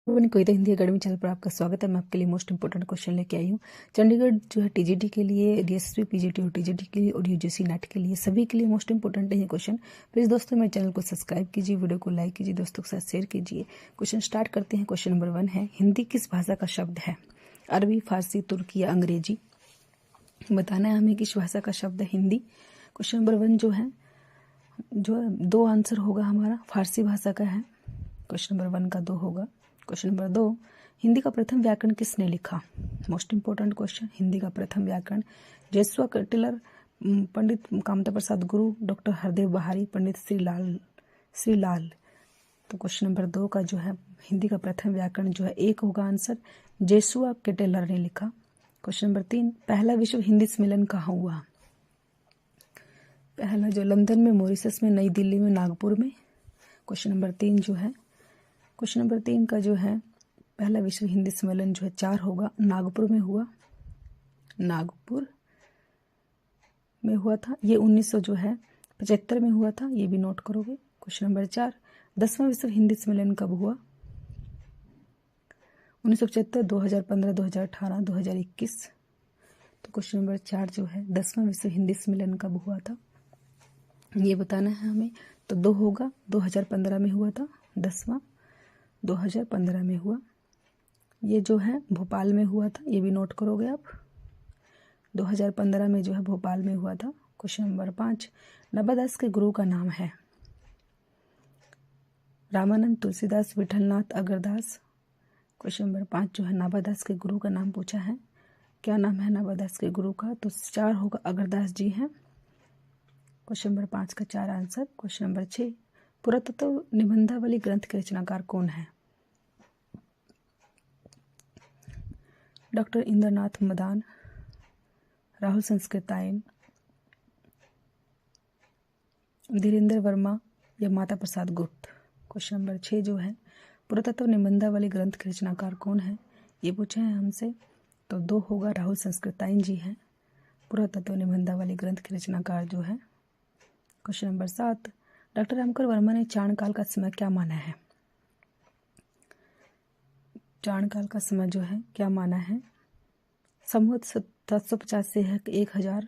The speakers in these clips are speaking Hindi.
कोई तो हिंदी अकेडमी चैनल पर आपका स्वागत है। मैं आपके लिए मोस्ट इंपोर्टेंट क्वेश्चन लेके आई हूँ। चंडीगढ़ जो है टीजीटी के लिए, डीएसएसबी पीजीटी और टीजीटी के लिए और यूजीसी नेट के लिए सभी के लिए मोस्ट इंपोर्टेंट है ये क्वेश्चन। प्लीज़ दोस्तों मेरे चैनल को सब्सक्राइब कीजिए, वीडियो को लाइक कीजिए, दोस्तों के साथ शेयर कीजिए। क्वेश्चन स्टार्ट करते हैं। क्वेश्चन नंबर 1 है, हिंदी किस भाषा का शब्द है? अरबी, फारसी, तुर्की या अंग्रेजी? बताना है हमें किस भाषा का शब्द है हिंदी। क्वेश्चन नंबर 1 जो है दो आंसर होगा हमारा, फारसी भाषा का है। क्वेश्चन नंबर 1 का 2 होगा। क्वेश्चन नंबर 2, हिंदी का प्रथम व्याकरण किसने लिखा? मोस्ट इंपोर्टेंट क्वेश्चन, हिंदी का प्रथम व्याकरण जेसुआ कटिलर, पंडित कामता प्रसाद गुरु, डॉक्टर हरदेव बहारी, पंडित श्रीलाल। तो क्वेश्चन नंबर 2 का जो है हिंदी का प्रथम व्याकरण जो है 1 होगा आंसर, जेसुआ कटिलर ने लिखा। क्वेश्चन नंबर 3, पहला विश्व हिंदी सम्मेलन कहाँ हुआ? पहला जो लंदन में, मॉरिशस में, नई दिल्ली में, नागपुर में। क्वेश्चन नंबर 3 जो है, क्वेश्चन नंबर 3 का जो है पहला विश्व हिंदी सम्मेलन जो है 4 होगा, नागपुर में हुआ। नागपुर में हुआ था ये 1975 में हुआ था, ये भी नोट करोगे। क्वेश्चन नंबर 4, 10वां विश्व हिंदी सम्मेलन कब हुआ? 1975, 2015, 2018, 2021। तो क्वेश्चन नंबर 4 जो है 10वां विश्व हिंदी सम्मेलन कब हुआ था ये बताना है हमें। तो 2 होगा, 2015 में हुआ था 10वां, 2015 में हुआ। ये जो है भोपाल में हुआ था, ये भी नोट करोगे आप। 2015 में जो है भोपाल में हुआ था। क्वेश्चन नंबर 5, नवादास के गुरु का नाम है? रामानंद, तुलसीदास, विठलनाथ, अगरदास। क्वेश्चन नंबर 5 जो है नवादास के गुरु का नाम पूछा है। क्या नाम है नवादास के गुरु का? तो 4 होगा, अगरदास जी हैं। क्वेश्चन नंबर 5 का 4 आंसर। क्वेश्चन नंबर 6, पुरातत्व निबंधावली ग्रंथ के रचनाकार कौन है? डॉक्टर इंद्रनाथ मदान, राहुल संस्कृतायन, धीरेन्द्र वर्मा या माता प्रसाद गुप्त। क्वेश्चन नंबर 6 जो है पुरातत्व निबंधावली ग्रंथ के रचनाकार कौन है ये पूछा है हमसे। तो 2 होगा, राहुल संस्कृतायन जी हैं पुरातत्व निबंधावली ग्रंथ के रचनाकार जो है। Question number 7, doctor Ramkar Verma ने चाणकाल का समय क्या माना है? चाणकाल का समय जो है क्या माना है? संवत 750 से है 1000,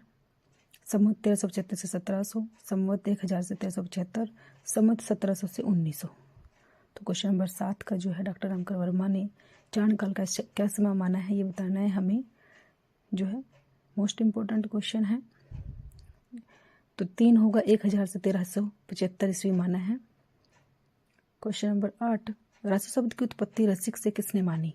संवत 1375 से 1700, संवत 1000 से 1375, संवत 1700 से 1900। तो क्वेश्चन नंबर 7 का जो है डॉक्टर रामकर वर्मा ने चाणकाल का क्या समय माना है ये बताना है हमें, जो है मोस्ट इम्पोर्टेंट क्वेश्चन है। तो 3 होगा, 1000 से 1375 ईस्वी माना है। क्वेश्चन नंबर 8, रासो शब्द की उत्पत्ति रसिक से किसने मानी?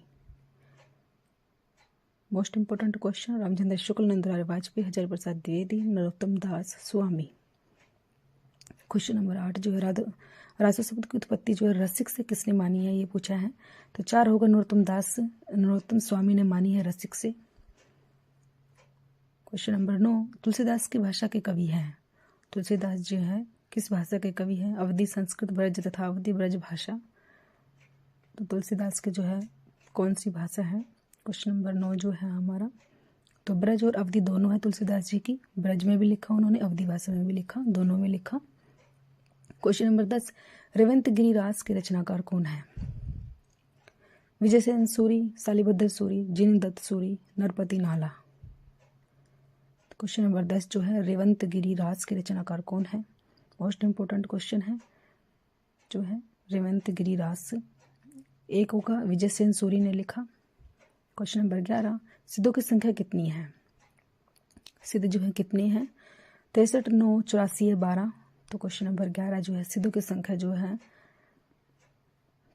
Most important question, Ramchandra Shukla, Nandlal Vajpayee, Hazari Prasad Dwivedi, Narottam दास स्वामी। क्वेश्चन नंबर 8 जो है रासो शब्द की उत्पत्ति जो है रसिक से किसने मानी है ये पूछा है। तो 4 होगा, नरोत्तम स्वामी ने मानी है रसिक से। क्वेश्चन नंबर 9, तुलसीदास की भाषा के कवि हैं? तुलसीदास जो है किस भाषा के कवि हैं? अवधी, संस्कृत, ब्रज तथा अवधी ब्रज भाषा। तो तुलसीदास के जो है कौन सी भाषा है? क्वेश्चन नंबर 9 जो है हमारा, तो ब्रज और अवधी दोनों है तुलसीदास जी की। ब्रज में भी लिखा उन्होंने, अवधी भाषा में भी लिखा, दोनों में लिखा। क्वेश्चन नंबर 10, रेवंत गिरिराज के रचनाकार कौन है? विजयसेन सूरी, शालिभद्र सूरी, जिनदत्त सूरी, नरपति नाला। क्वेश्चन नंबर 10 जो है रेवंत गिरिराज के रचनाकार कौन है? मोस्ट इंपोर्टेंट क्वेश्चन है जो है रेवंत गिरिराज। 1 होगा, विजयसेन सूरी ने लिखा। क्वेश्चन नंबर 11, सिद्धों की संख्या कितनी है? सिद्ध जो है कितने हैं? 63, 9, 84 या 12। तो क्वेश्चन नंबर 11 जो है सिद्धों की संख्या जो है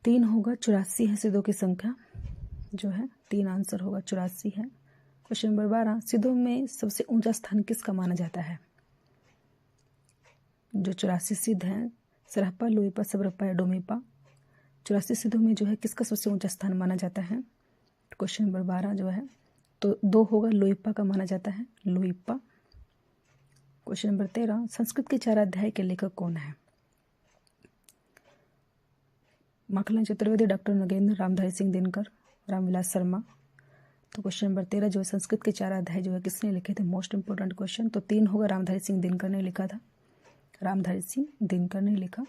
3 होगा, 84 है सिद्धों की संख्या जो है। 3 आंसर होगा, 84 है। क्वेश्चन नंबर 12, सिद्धों में सबसे ऊंचा स्थान किसका माना जाता है? जो 84 सिद्ध हैं, सरहप्पा, लोईपा, सबरप्पा या डोमिपा। 84 सिद्धों में जो है किसका सबसे ऊंचा स्थान माना जाता है? क्वेश्चन नंबर 12 जो है तो 2 होगा, लोईपा का माना जाता है, लोईपा। क्वेश्चन नंबर 13, संस्कृत के 4 अध्याय के लेखक कौन है? माखनलाल चतुर्वेदी, डॉक्टर नगेंद्र, रामधारी सिंह दिनकर, रामविलास शर्मा। तो क्वेश्चन नंबर 13 जो है संस्कृत के 4 अध्याय जो है किसने लिखे थे? Most important question. तो 3 होगा, रामधारी सिंह दिनकर ने लिखा था, रामधारी सिंह दिनकर ने लिखा।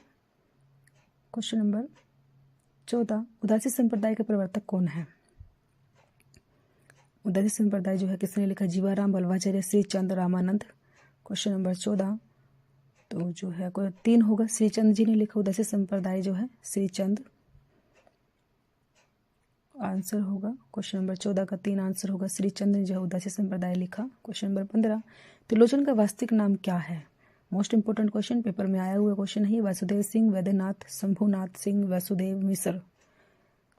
क्वेश्चन नंबर 14 उदासी संप्रदाय के प्रवर्तक कौन है? उदासी संप्रदाय जो है किसने लिखा? जीवाराम वल्लभाचार्य, श्री चंद, रामानंद। क्वेश्चन नंबर 14 तो जो है कोई 3 होगा, श्री चंद जी ने लिखा उदासी संप्रदाय जो है, श्री चंद आंसर होगा। क्वेश्चन नंबर 14 का 3 आंसर होगा, श्री चंद ने जो है उदासी संप्रदाय लिखा। क्वेश्चन नंबर 15 त्रिलोचन का वास्तविक नाम क्या है? मोस्ट इंपोर्टेंट क्वेश्चन, पेपर में आया हुआ क्वेश्चन है। वासुदेव सिंह, वैद्यनाथ, शंभुनाथ सिंह, वासुदेव मिश्र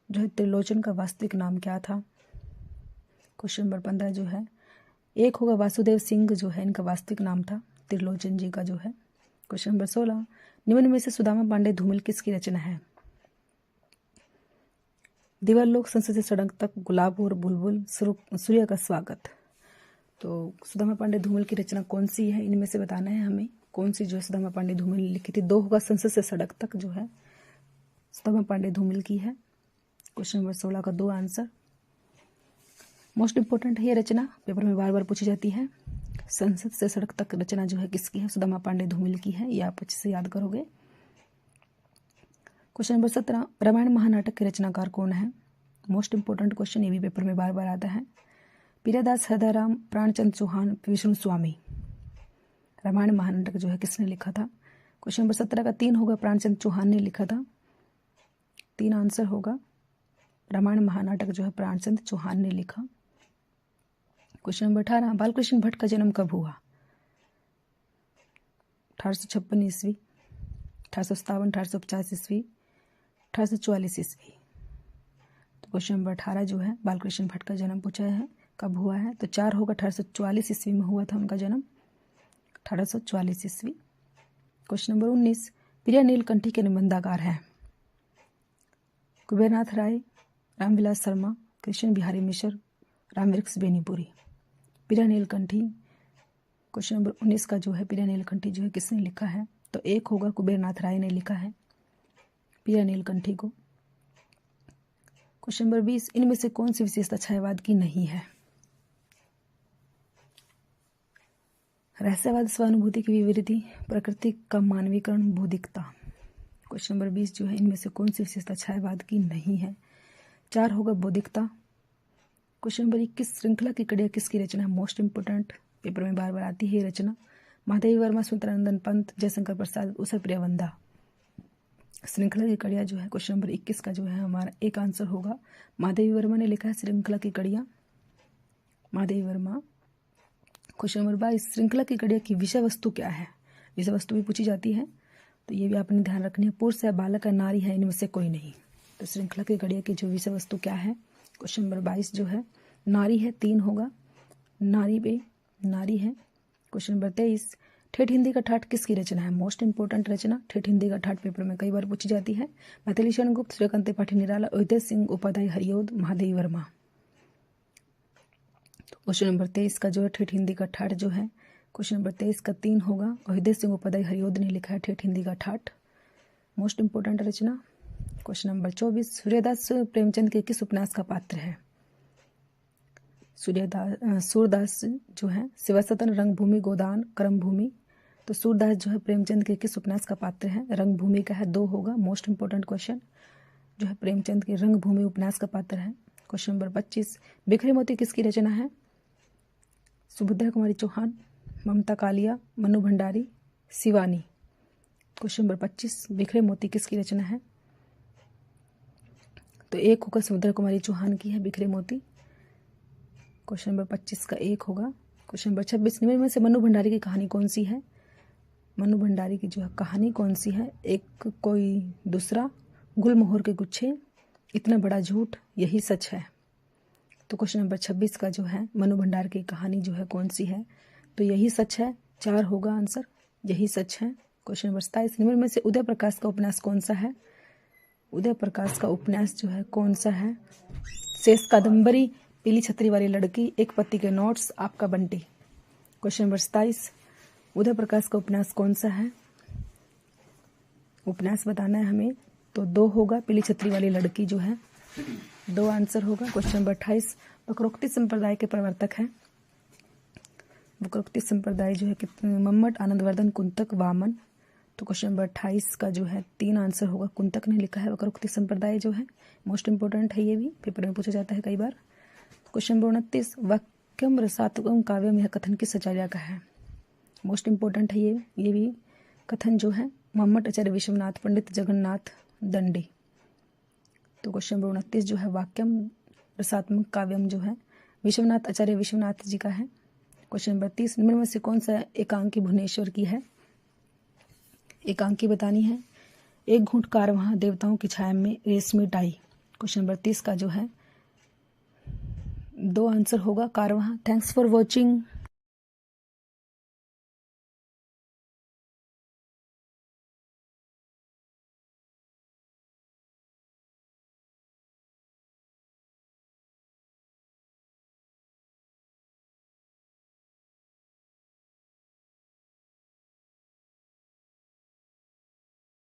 जो है त्रिलोचन का वास्तविक नाम क्या था? क्वेश्चन नंबर 15 जो है 1 होगा, वासुदेव सिंह जो है इनका वास्तविक नाम था त्रिलोचन जी का जो है। क्वेश्चन नंबर 16 निम्न में से सुदामा पांडे धूमिल किसकी रचना है? दिवालोक, संसद से सड़क तक, गुलाब और बुलबुल, सूर्य का स्वागत। तो सुदामा पांडे धूमिल की रचना कौन सी है? इनमें से बताना है हमें कौन सी जो है सुदामा पांडे धूमिल ने लिखी थी। 2 होगा, संसद से सड़क तक जो है सुदामा पांडे धूमिल की है। क्वेश्चन नंबर 16 का 2 आंसर। मोस्ट इंपोर्टेंट है ये रचना, पेपर में बार बार पूछी जाती है। संसद से सड़क तक रचना जो है किसकी है? सुदामा पांडे धूमिल की है, ये आप अच्छे से याद करोगे। क्वेश्चन नंबर 17 रामायण महानाटक के रचनाकार कौन है? मोस्ट इंपोर्टेंट क्वेश्चन, ये भी पेपर में बार बार आता है। पीरादास, हृदयराम, प्राणचंद चौहान, विष्णु स्वामी। रामायण महानाटक जो है किसने लिखा था? क्वेश्चन नंबर 17 का 3 होगा, प्राणचंद चौहान ने लिखा था। 3 आंसर होगा, रामायण महानाटक जो है प्राणचंद चौहान ने लिखा। क्वेश्चन नंबर 18 बालकृष्ण भट्ट का जन्म कब हुआ? 1856 ईस्वी, 1857, 1850 ईस्वी, 1844 ईस्वी। तो क्वेश्चन नंबर 18 जो है बालकृष्ण भट्ट का जन्म पूछा है, कब हुआ है? तो 4 होगा, 1844 ईस्वी में हुआ था उनका जन्म, 1844 ईस्वी। क्वेश्चन नंबर 19 प्रिया नीलकंठी के निबंधाकार हैं? कुबेरनाथ राय, रामविलास शर्मा, कृष्ण बिहारी मिश्र, रामवृक्ष बेनीपुरी। प्रिया नीलकंठी, क्वेश्चन नंबर 19 का जो है प्रिया नीलकंठी जो है किसने लिखा है? तो 1 होगा, कुबेरनाथ राय ने लिखा है प्रिया नीलकंठी को। क्वेश्चन नंबर 20 इनमें से कौन सी विशेषता छायावाद की नहीं है? रहस्यवाद, स्वानुभूति की विवृद्धि, प्रकृति का मानवीकरण, बौद्धिकता। क्वेश्चन नंबर 20 जो है इनमें से कौन सी विशेषता छायावाद की नहीं है? 4 होगा, बौद्धिकता। क्वेश्चन नंबर 21 श्रृंखला की कड़ियाँ किसकी रचना है? मोस्ट इंपोर्टेंट, पेपर में बार बार आती है ये रचना। महादेवी वर्मा, सुमित्रानंदन पंत, जयशंकर प्रसाद, उषा प्रियवंदा। श्रृंखला की कड़ियाँ जो है क्वेश्चन नंबर 21 का जो है हमारा 1 आंसर होगा, महादेवी वर्मा ने लिखा है श्रृंखला की कड़ियाँ, महादेवी वर्मा। क्वेश्चन नंबर 22 श्रृंखला की कड़ियाँ की विषय वस्तु क्या है? विषय वस्तु भी पूछी जाती है, तो ये भी आपने ध्यान रखनी है। पुरुष है, बालक है, नारी है, इनमें से कोई नहीं। तो श्रृंखला की कड़ियाँ की जो विषय वस्तु क्या है? क्वेश्चन नंबर 22 जो है नारी है, 3 होगा, नारी पे नारी है। क्वेश्चन नंबर 23 ठेठ हिंदी का ठाठ किसकी रचना है? मोस्ट इंपोर्टेंट रचना, ठेठ हिंदी का ठाठ पेपर में कई बार पूछी जाती है। मैथिली शरण गुप्त, सूर्यकांत त्रिपाठी निराला, अयोध्या सिंह उपाध्याय, हरिओद, महादेवी वर्मा। क्वेश्चन नंबर 23 का जो है ठेठ हिंदी का ठाठ जो है क्वेश्चन नंबर 23 का 3 होगा, अयोध्या सिंह उपाध्याय, हरिओद ने लिखा है ठेठ हिंदी का ठाठ, मोस्ट इंपोर्टेंट रचना। क्वेश्चन नंबर 24 सूर्यदास प्रेमचंद के किस उपन्यास का पात्र है? सूरदास जो है शिवसतन, रंगभूमि, गोदान, कर्मभूमि। तो सूरदास जो है प्रेमचंद के किस उपन्यास का पात्र है? रंगभूमि का है, 2 होगा, मोस्ट इंपोर्टेंट क्वेश्चन जो है प्रेमचंद के रंगभूमि उपन्यास का पात्र है। क्वेश्चन नंबर 25 बिखरे मोती किसकी रचना है? सुभद्रा कुमारी चौहान, ममता कालिया, मनु भंडारी, शिवानी। क्वेश्चन नंबर 25 बिखरे मोती किसकी रचना है? तो 1 होगा, सुभद्रा कुमारी चौहान की है बिखरे मोती। क्वेश्चन नंबर 25 का 1 होगा। क्वेश्चन नंबर 26 निम्न में से मनु भंडारी की कहानी कौन सी है? मनु भंडारी की जो है कहानी कौन सी है? एक कोई दूसरा, गुलमोहर के गुच्छे, इतना बड़ा झूठ, यही सच है। तो क्वेश्चन नंबर 26 का जो है मनु भंडार की कहानी जो है कौन सी है? तो यही सच है, 4 होगा आंसर, यही सच है। क्वेश्चन नंबर 27 निम्न में से उदय प्रकाश का उपन्यास कौन सा है? उदय प्रकाश का उपन्यास जो है कौन सा है? शेष कादम्बरी, पीली छतरी वाली लड़की, एक पत्ती के नोट्स, आपका बंटी। क्वेश्चन नंबर 27 उदय प्रकाश का उपन्यास कौन सा है? उपन्यास बताना है हमें, तो 2 होगा, पीली छतरी वाली लड़की जो है, 2 आंसर होगा। क्वेश्चन नंबर 28 वक्रोक्ति संप्रदाय के प्रवर्तक हैं? वक्रोक्ति संप्रदाय जो है कितने? मम्मट, आनंदवर्धन, कुंतक, वामन। तो क्वेश्चन नंबर 28 का जो है 3 आंसर होगा। कुंतक ने लिखा है वक्रोक्ति संप्रदाय जो है, मोस्ट इंपोर्टेंट है, ये भी पेपर में पूछा जाता है कई बार। क्वेश्चन नंबर 29, वाक्यम रसात्मकम काव्यम, यह कथन किस आचार्य का है? मोस्ट इंपोर्टेंट है ये भी कथन जो है मोहम्मद आचार्य विश्वनाथ पंडित जगन्नाथ दंडी। तो क्वेश्चन नंबर 29 जो है वाक्यम रसात्मक काव्यम जो है विश्वनाथ आचार्य विश्वनाथ जी का है। क्वेश्चन नंबर 30, निम्न में से कौन सा एकांकी भुवनेश्वर की है? एकांकी बतानी है। एक घूंट कारवां देवताओं की छाया में रेशमी टाई। क्वेश्चन नंबर 30 का जो है 2 आंसर होगा कारवां। Thanks for watching.